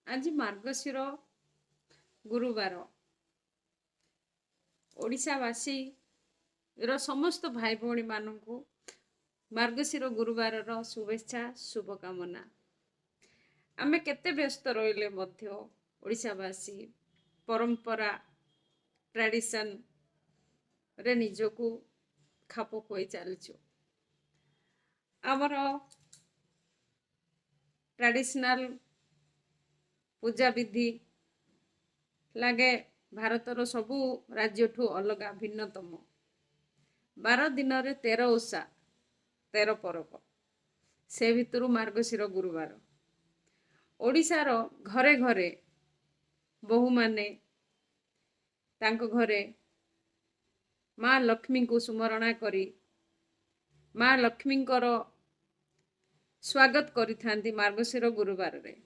आज मार्गशीर गुरुवार ओडिशावासी समस्त भाई भौणी मानू मार्गशीर गुरुवार शुभेच्छा शुभकामना। आमे केते व्यस्त रहिले मध्य ओडिशावासी परंपरा ट्रेडिशन रे निजको खाप खोई चलछु। आमर ट्रेडिशनल पूजा विधि लगे भारतर सबु राज्य ठू अलग भिन्नतम। 12 दिन रे 13 ओषा 13 पर्व से भितर मार्गशीर गुरुवार ओडिशार घरे घरे बहु माने तांको घरे माँ लक्ष्मी को सुमरणा करी माँ लक्ष्मी स्वागत करि थांती मार्गशीर गुरुवार रे।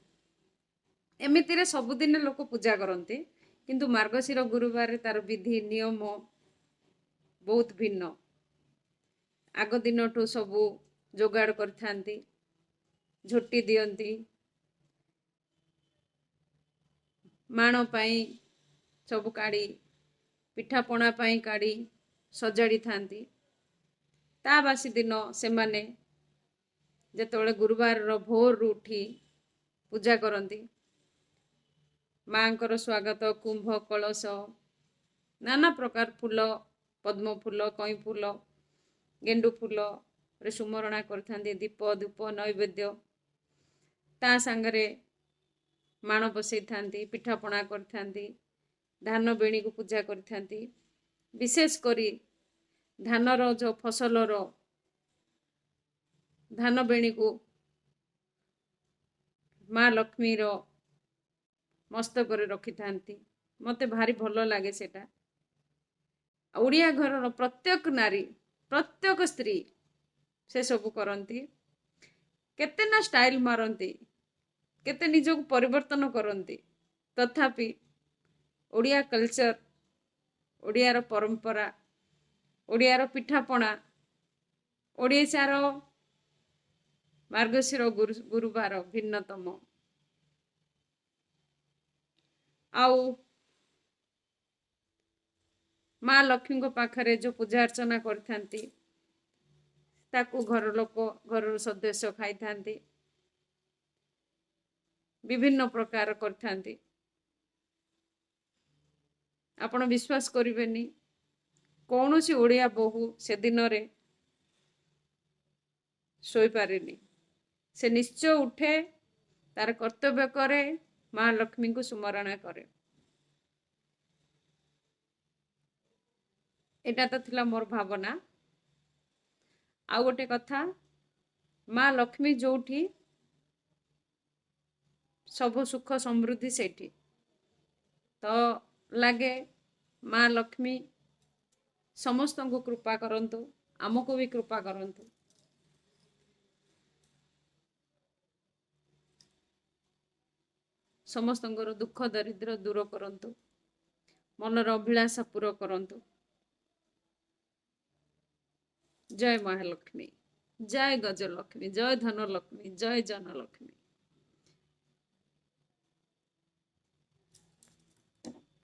एमितिरे सबुदिन लोक पूजा करते किंतु मार्गशीर गुरुवार तार विधि नियम बहुत भिन्न। आग दिन ठू सबू जोगाड़ करथांती, झोटी दियंती, माण पाई सबू काढ़ी पिठापणा पाई काढ़ी सजाड़ी थांती। ता बासी दिन से माने जेतोले गुरुवार रो भोर उठी पूजा करती। माँकर स्वागत कुंभ कलश नाना प्रकार फूल पद्म फूल कई फूल गेंडू फूल रे सुमरणा करथांती। दीप धूप नैवेद्य ता सांगरे माण बसई थांती, पिठापणा करथांती, धान बेणी को पूजा करथांती। विशेष करी धानर जो फसलर धान बेणी को माँ लक्ष्मी रो मस्तक रखी थांती। मते भारी भलो लागे सेटा। ओडिया घर प्रत्येक नारी प्रत्येक स्त्री से सबू करती। केते ना स्टाइल मारती, केते निजक परिवर्तन करती, तथापि ओडिया कल्चर ओडियार परंपरा ओडियार पिठापणा ओडिशार मार्गशीर गुरुवार भिन्नतम। आउ माँ लक्ष्मी को पाखरे जो पूजा अर्चना करथांती ताकू घर लोक घर सदस्य खाई थांती, विभिन्न प्रकार करथांती। आपण विश्वास करिवेनी कौनसी ओडिया बहु से दिन रे सोई पारेनी। से निश्चय उठे तार कर्तव्य करे, माँ लक्ष्मी को सुमरणा करे। एटा तो थिला मोर भावना। आ गोटे कथा माँ लक्ष्मी जोठी सब सुख समृद्धि सेठी तो लागे माँ लक्ष्मी समस्त को कृपा करंतु, आमको भी कृपा करंतु। समस्त दुख दरिद्र दूर करंतु, मनर अभिलाषा पूरा करंतु। जय महालक्ष्मी, जय गजलक्ष्मी, जय धनलक्ष्मी, जय जनलक्ष्मी।